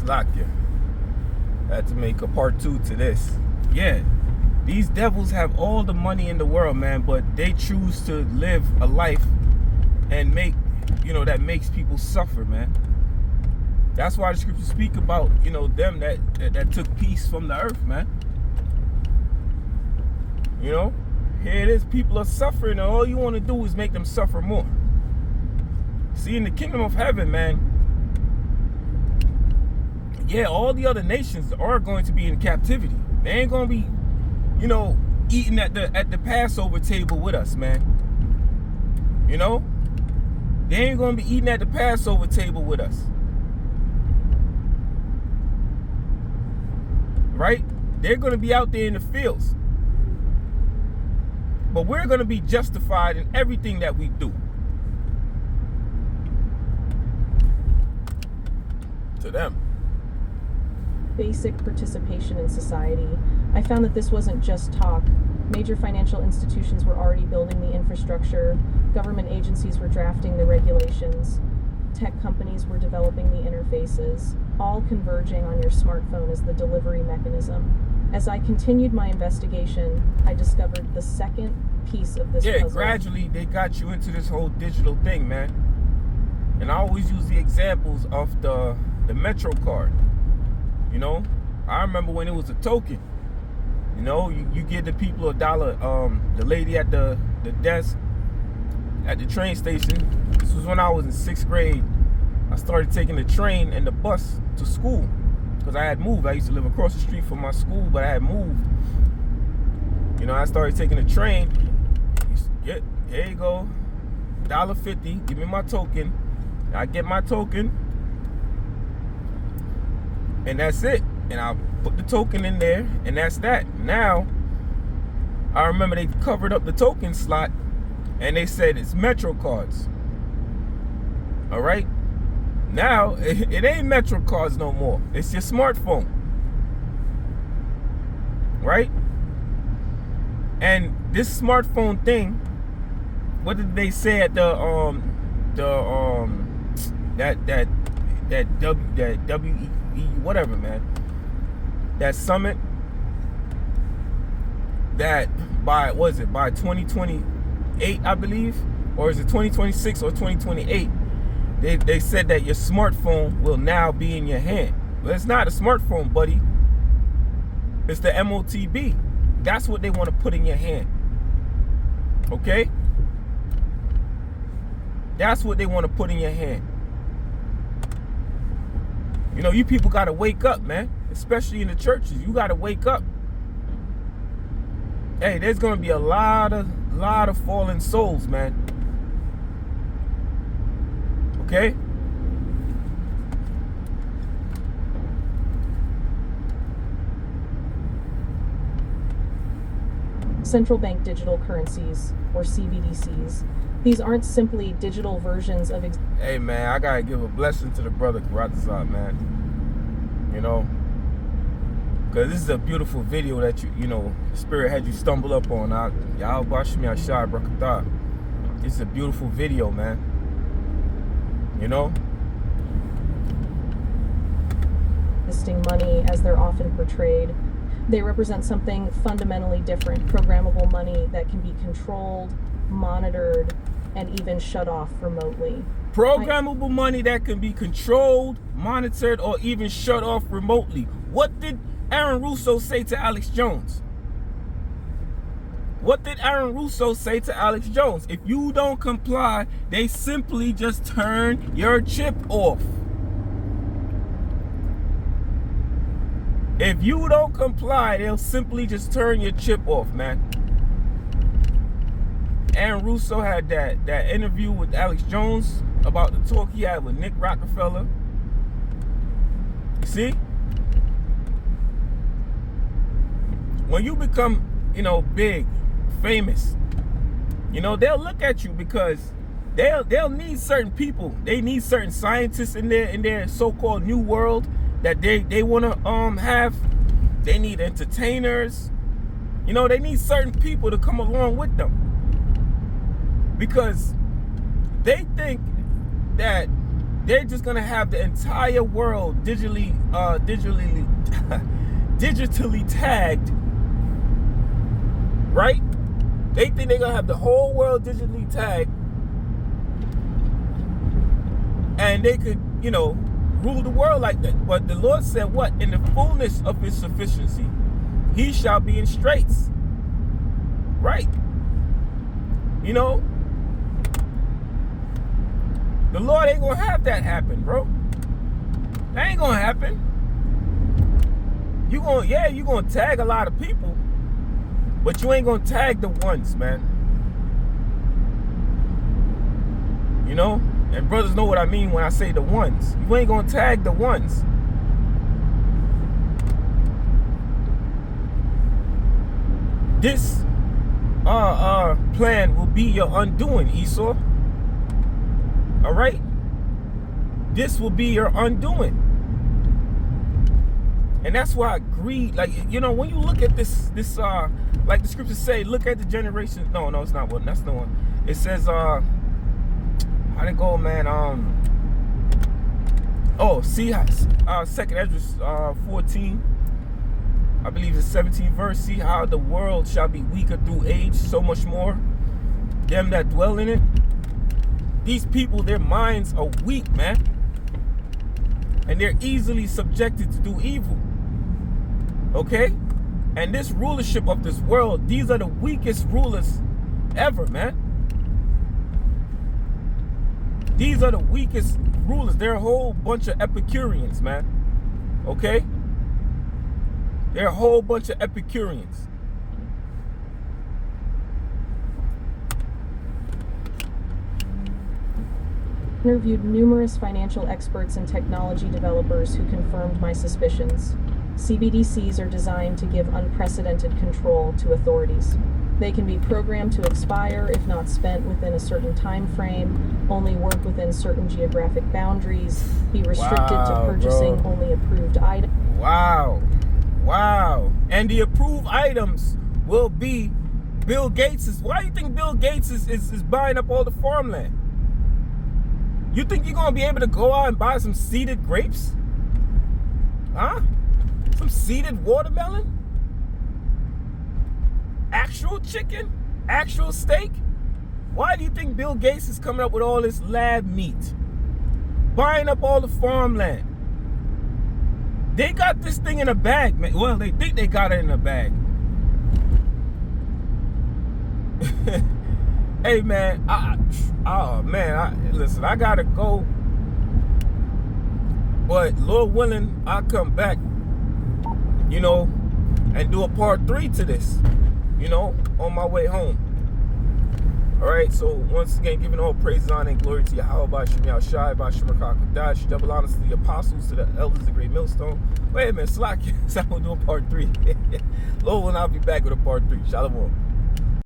Slakia. I had to make a part 2 to this. Yeah, these devils have all the money in the world, man, but they choose to live a life and make, that makes people suffer, man. That's why the scriptures speak about, them that took peace from the earth, man. Here it is, people are suffering, and all you want to do is make them suffer more. See, in the kingdom of heaven, man, yeah, all the other nations are going to be in captivity. They ain't going to be, eating at the Passover table with us, man. They ain't going to be eating at the Passover table with us. Right? They're going to be out there in the fields. But we're going to be justified in everything that we do. To them. Basic participation in society. I found that this wasn't just talk. Major financial institutions were already building the infrastructure. Government agencies were drafting the regulations. Tech companies were developing the interfaces, all converging on your smartphone as the delivery mechanism. As I continued my investigation, I discovered the second piece of this puzzle. Gradually they got you into this whole digital thing, man. And I always use the examples of the Metro card. I remember when it was a token. You give the people $1. The lady at the desk at the train station. This was when I was in 6th grade. I started taking the train and the bus to school because I had moved. I used to live across the street from my school, but I had moved. I started taking the train. Here you go, $1.50. Give me my token. I get my token, and that's it. And I put the token in there, and that's that. Now, I remember they covered up the token slot, and they said it's Metro cards. All right? Now, it ain't Metro cards no more. It's your smartphone. Right? And this smartphone thing, what did they say at that WE whatever, man, that summit, that by 2028, I believe, or is it 2026 or 2028? They said that your smartphone will now be in your hand. Well, it's not a smartphone, buddy. It's the MOTB. That's what they want to put in your hand. Okay? That's what they want to put in your hand. You people got to wake up, man. Especially in the churches. You got to wake up. Hey, there's going to be a lot of fallen souls, man. Okay? Central bank digital currencies, or CBDCs. These aren't simply digital versions of... Hey, man, I got to give a blessing to the brother Karatazar, man. Because this is a beautiful video that the Spirit had you stumble up on. Y'all watch me, Ashar Brakatah. This is a beautiful video, man. Listing money as they're often portrayed. They represent something fundamentally different. Programmable money that can be controlled, monitored, and even shut off remotely. Programmable money that can be controlled, monitored, or even shut off remotely. What did Aaron Russo say to Alex Jones? What did Aaron Russo say to Alex Jones? If you don't comply, they simply just turn your chip off. If you don't comply, they'll simply just turn your chip off, man. Aaron Russo had that interview with Alex Jones about the talk he had with Nick Rockefeller. You see? When you become, big, famous, they'll look at you because they'll need certain people. They need certain scientists in their so-called new world that they want to have. They need entertainers. They need certain people to come along with them because they think that they're just gonna have the entire world digitally tagged, right? They think they're gonna have the whole world digitally tagged, and they could, rule the world like that. But the Lord said, what? In the fullness of his sufficiency, he shall be in straits. Right? The Lord ain't gonna have that happen, bro. That ain't gonna happen. You gonna tag a lot of people, but you ain't gonna tag the ones, man. And brothers know what I mean when I say the ones. You ain't gonna tag the ones. This plan will be your undoing, Esau. All right? This will be your undoing. And that's why greed, when you look at this, like the scriptures say, look at the generation. No, it's not one. That's the one. It says, how'd it go, man? See how 2nd Ezra 14, I believe it's 17th verse. See how the world shall be weaker through age, so much more them that dwell in it. These people, their minds are weak, man, and they're easily subjected to do evil. Okay? And this rulership of this world, these are the weakest rulers ever, man. These are the weakest rulers. They're a whole bunch of Epicureans, man. Okay? They're a whole bunch of Epicureans. Interviewed numerous financial experts and technology developers who confirmed my suspicions. CBDCs are designed to give unprecedented control to authorities. They can be programmed to expire if not spent within a certain time frame, only work within certain geographic boundaries, be restricted to purchasing only approved items. Wow. And the approved items will be Bill Gates's. Why do you think Bill Gates is buying up all the farmland? You think you're going to be able to go out and buy some seeded grapes? Huh? Some seeded watermelon? Actual chicken? Actual steak? Why do you think Bill Gates is coming up with all this lab meat? Buying up all the farmland. They got this thing in a bag, man. Well, they think they got it in a bag. Hey, man. Listen, I gotta go. But Lord willing, I'll come back, and do a part 3 to this, on my way home. All right, so once again, giving all praise, honor, and glory to Yahweh, Bashim Yahushai, Bashim Rakakadash, double honors to the apostles, to the elders of the great millstone. Wait a minute, Slack, I'm going to do a part 3. Lord willing, I'll be back with a part 3. Shalom.